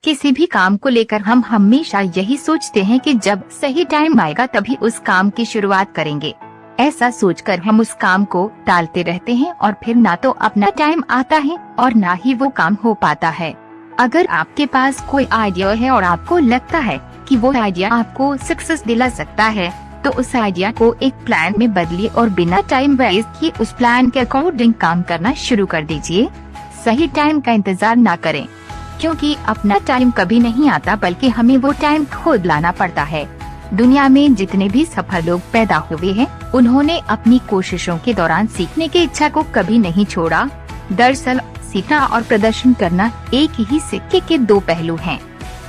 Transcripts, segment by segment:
किसी भी काम को लेकर हम हमेशा यही सोचते हैं कि जब सही टाइम आएगा तभी उस काम की शुरुआत करेंगे। ऐसा सोचकर हम उस काम को टालते रहते हैं और फिर ना तो अपना टाइम आता है और ना ही वो काम हो पाता है। अगर आपके पास कोई आइडिया है और आपको लगता है कि वो आइडिया आपको सक्सेस दिला सकता है, तो उस आइडिया को एक प्लान में बदलिए और बिना टाइम वेस्ट किए उस प्लान के अकॉर्डिंग काम करना शुरू कर दीजिए। सही टाइम का इंतजार ना करें, क्योंकि अपना टाइम कभी नहीं आता, बल्कि हमें वो टाइम खुद लाना पड़ता है। दुनिया में जितने भी सफल लोग पैदा हुए हैं, उन्होंने अपनी कोशिशों के दौरान सीखने की इच्छा को कभी नहीं छोड़ा। दरअसल सीखना और प्रदर्शन करना एक ही सिक्के के दो पहलू हैं।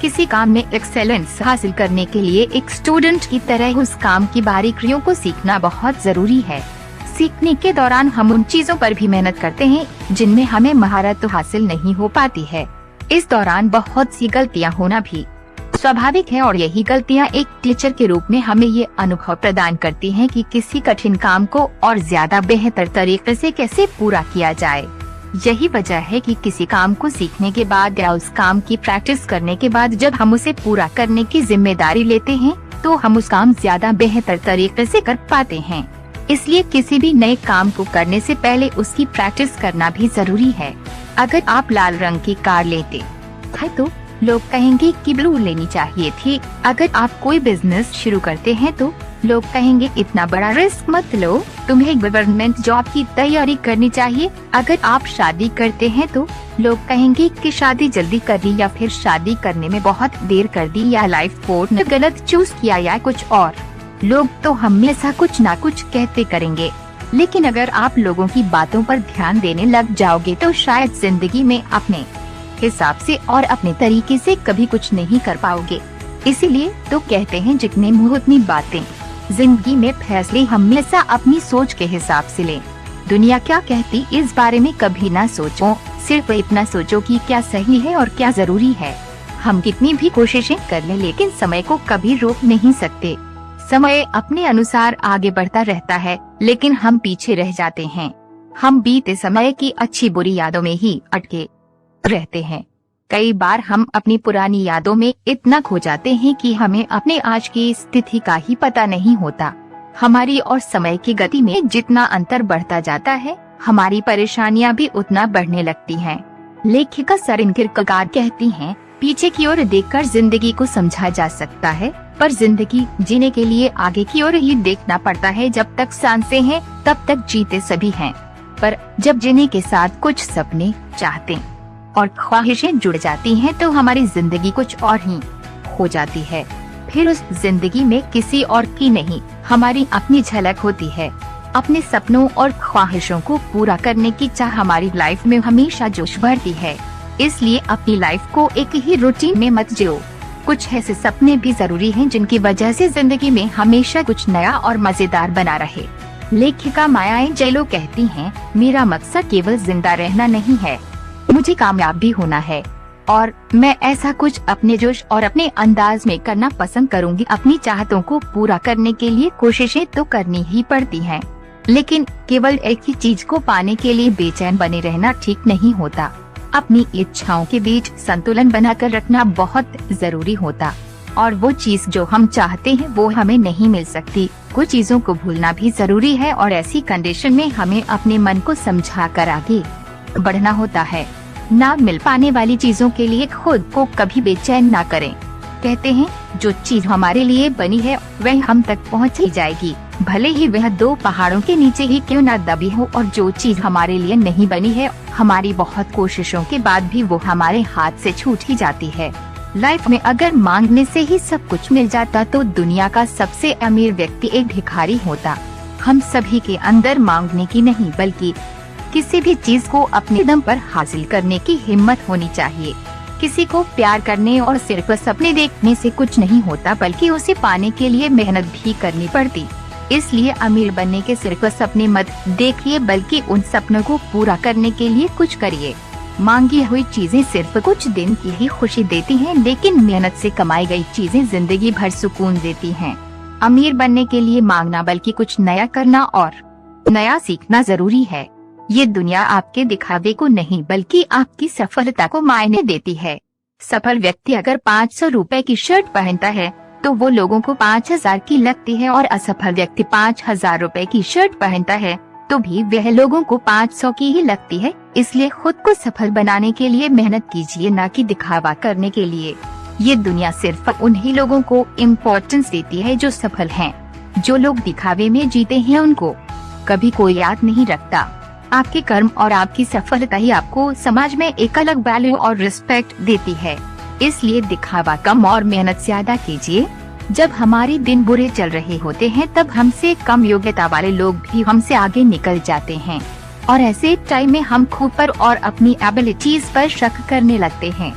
किसी काम में एक्सेलेंस हासिल करने के लिए एक स्टूडेंट की तरह उस काम की बारीकियों को सीखना बहुत जरूरी है। सीखने के दौरान हम उन चीजों पर भी मेहनत करते हैं जिनमें हमें महारत तो हासिल नहीं हो पाती है। इस दौरान बहुत सी गलतियां होना भी स्वाभाविक है और यही गलतियां एक टीचर के रूप में हमें ये अनुभव प्रदान करती हैं कि किसी कठिन काम को और ज्यादा बेहतर तरीके से कैसे पूरा किया जाए। यही वजह है कि किसी काम को सीखने के बाद या उस काम की प्रैक्टिस करने के बाद जब हम उसे पूरा करने की जिम्मेदारी लेते हैं, तो हम उस काम ज्यादा बेहतर तरीके से कर पाते हैं। इसलिए किसी भी नए काम को करने से पहले उसकी प्रैक्टिस करना भी जरूरी है। अगर आप लाल रंग की कार लेते हैं तो लोग कहेंगे कि ब्लू लेनी चाहिए थी। अगर आप कोई बिजनेस शुरू करते हैं तो लोग कहेंगे इतना बड़ा रिस्क मत लो, तुम्हें गवर्नमेंट जॉब की तैयारी करनी चाहिए। अगर आप शादी करते हैं तो लोग कहेंगे कि शादी जल्दी कर दी, या फिर शादी करने में बहुत देर कर दी, या लाइफ पार्टनर गलत चूज किया, या कुछ और। लोग तो हमेशा कुछ ना कुछ कहते करेंगे, लेकिन अगर आप लोगों की बातों पर ध्यान देने लग जाओगे तो शायद जिंदगी में अपने हिसाब से और अपने तरीके से कभी कुछ नहीं कर पाओगे। इसीलिए तो कहते हैं जितने मुंह उतनी बातें। जिंदगी में फैसले हमेशा अपनी सोच के हिसाब से लें। दुनिया क्या कहती इस बारे में कभी ना सोचो, सिर्फ इतना सोचो कि क्या सही है और क्या जरूरी है। हम कितनी भी कोशिशें कर लें, लेकिन समय को कभी रोक नहीं सकते। समय अपने अनुसार आगे बढ़ता रहता है, लेकिन हम पीछे रह जाते हैं। हम बीते समय की अच्छी बुरी यादों में ही अटके रहते हैं। कई बार हम अपनी पुरानी यादों में इतना खो जाते हैं कि हमें अपने आज की स्थिति का ही पता नहीं होता। हमारी और समय की गति में जितना अंतर बढ़ता जाता है, हमारी परेशानियां भी उतना बढ़ने लगती हैं। लेखिका सरेन किरकेगार्ड कहती हैं, पीछे की ओर देखकर जिंदगी को समझा जा सकता है, पर जिंदगी जीने के लिए आगे की ओर ही देखना पड़ता है। जब तक सांसें हैं तब तक जीते सभी हैं, पर जब जीने के साथ कुछ सपने, चाहते और ख्वाहिशें जुड़ जाती हैं तो हमारी जिंदगी कुछ और ही हो जाती है। फिर उस जिंदगी में किसी और की नहीं, हमारी अपनी झलक होती है। अपने सपनों और ख्वाहिशों को पूरा करने की चाह हमारी लाइफ में हमेशा जोश भरती है। इसलिए अपनी लाइफ को एक ही रूटीन में मत जियो। कुछ ऐसे सपने भी जरूरी हैं जिनकी वजह से जिंदगी में हमेशा कुछ नया और मजेदार बना रहे। लेखिका माया एंजेलो कहती हैं, मेरा मकसद केवल जिंदा रहना नहीं है, मुझे कामयाब भी होना है, और मैं ऐसा कुछ अपने जोश और अपने अंदाज में करना पसंद करूंगी। अपनी चाहतों को पूरा करने के लिए कोशिशें तो करनी ही पड़ती हैं, लेकिन केवल एक ही चीज को पाने के लिए बेचैन बने रहना ठीक नहीं होता। अपनी इच्छाओं के बीच संतुलन बनाकर रखना बहुत जरूरी होता, और वो चीज जो हम चाहते हैं वो हमें नहीं मिल सकती। कुछ चीजों को भूलना भी जरूरी है, और ऐसी कंडीशन में हमें अपने मन को समझा कर आगे बढ़ना होता है। ना मिल पाने वाली चीजों के लिए खुद को कभी बेचैन ना करें। कहते हैं, जो चीज हमारे लिए बनी है वह हम तक पहुंच ही जाएगी, भले ही वह 2 पहाड़ों के नीचे ही क्यों न दबी हो। और जो चीज हमारे लिए नहीं बनी है, हमारी बहुत कोशिशों के बाद भी वो हमारे हाथ से छूट ही जाती है। लाइफ में अगर मांगने से ही सब कुछ मिल जाता तो दुनिया का सबसे अमीर व्यक्ति एक भिखारी होता। हम सभी के अंदर मांगने की नहीं, बल्कि किसी भी चीज को अपने दम पर हासिल करने की हिम्मत होनी चाहिए। किसी को प्यार करने और सिर्फ सपने देखने से कुछ नहीं होता, बल्कि उसे पाने के लिए मेहनत भी करनी पड़ती। इसलिए अमीर बनने के सिर्फ सपने मत देखिए, बल्कि उन सपनों को पूरा करने के लिए कुछ करिए। मांगी हुई चीजें सिर्फ कुछ दिन की ही खुशी देती हैं, लेकिन मेहनत से कमाई गई चीजें जिंदगी भर सुकून देती हैं। अमीर बनने के लिए मांगना बल्कि कुछ नया करना और नया सीखना जरूरी है। ये दुनिया आपके दिखावे को नहीं, बल्कि आपकी सफलता को मायने देती है। सफल व्यक्ति अगर 500 रुपए की शर्ट पहनता है तो वो लोगों को 5000 की लगती है, और असफल व्यक्ति 5000 रुपए की शर्ट पहनता है तो भी वह लोगों को 500 की ही लगती है। इसलिए खुद को सफल बनाने के लिए मेहनत कीजिए, न कि दिखावा करने के लिए। ये दुनिया सिर्फ उन्हीं लोगों को इम्पोर्टेंस देती है जो सफल हैं। जो लोग दिखावे में जीते हैं उनको कभी कोई याद नहीं रखता। आपके कर्म और आपकी सफलता ही आपको समाज में एक अलग वैल्यू और रिस्पेक्ट देती है। इसलिए दिखावा कम और मेहनत ज्यादा कीजिए। जब हमारे दिन बुरे चल रहे होते हैं तब हमसे कम योग्यता वाले लोग भी हमसे आगे निकल जाते हैं, और ऐसे टाइम में हम खुद पर और अपनी एबिलिटीज पर शक करने लगते हैं।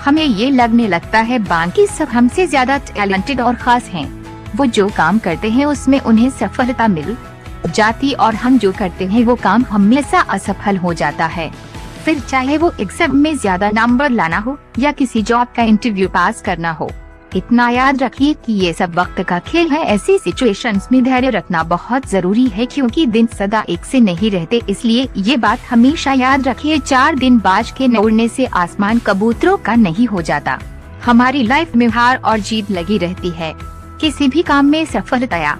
हमें ये लगने लगता है बाकी सब हमसे ज्यादा टैलेंटेड और खास हैं। वो जो काम करते हैं उसमें उन्हें सफलता मिल जाती, और हम जो करते हैं वो काम हमेशा असफल हो जाता है। फिर चाहे वो एग्जाम में ज्यादा नंबर लाना हो या किसी जॉब का इंटरव्यू पास करना हो। इतना याद रखिए कि ये सब वक्त का खेल है। ऐसी सिचुएशंस में धैर्य रखना बहुत जरूरी है, क्योंकि दिन सदा एक से नहीं रहते। इसलिए ये बात हमेशा याद रखिए, 4 दिन बाज के न उड़ने से आसमान कबूतरों का नहीं हो जाता। हमारी लाइफ में हार और जीत लगी रहती है। किसी भी काम में सफलता या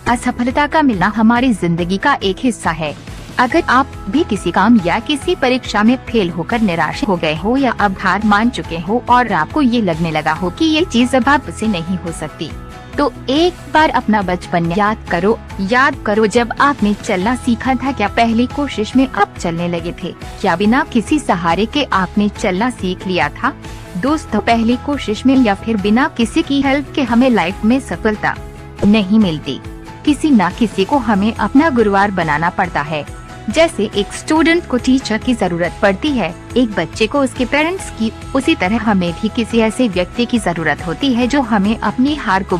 असफलता का मिलना हमारी जिंदगी का एक हिस्सा है। अगर आप भी किसी काम या किसी परीक्षा में फेल होकर निराश हो गए हो या अब हार मान चुके हो और आपको ये लगने लगा हो कि ये चीज अब आपसे नहीं हो सकती, तो एक बार अपना बचपन याद करो जब आपने चलना सीखा था। क्या पहली कोशिश में आप चलने लगे थे? क्या बिना किसी सहारे के आपने चलना सीख लिया था? दोस्तों, पहली कोशिश में या फिर बिना किसी की हेल्प के हमें लाइफ में सफलता नहीं मिलती। किसी न किसी को हमें अपना गुरुवार बनाना पड़ता है। जैसे एक स्टूडेंट को टीचर की जरूरत पड़ती है, एक बच्चे को उसके पेरेंट्स की, उसी तरह हमें भी किसी ऐसे व्यक्ति की जरूरत होती है जो हमें अपनी हार को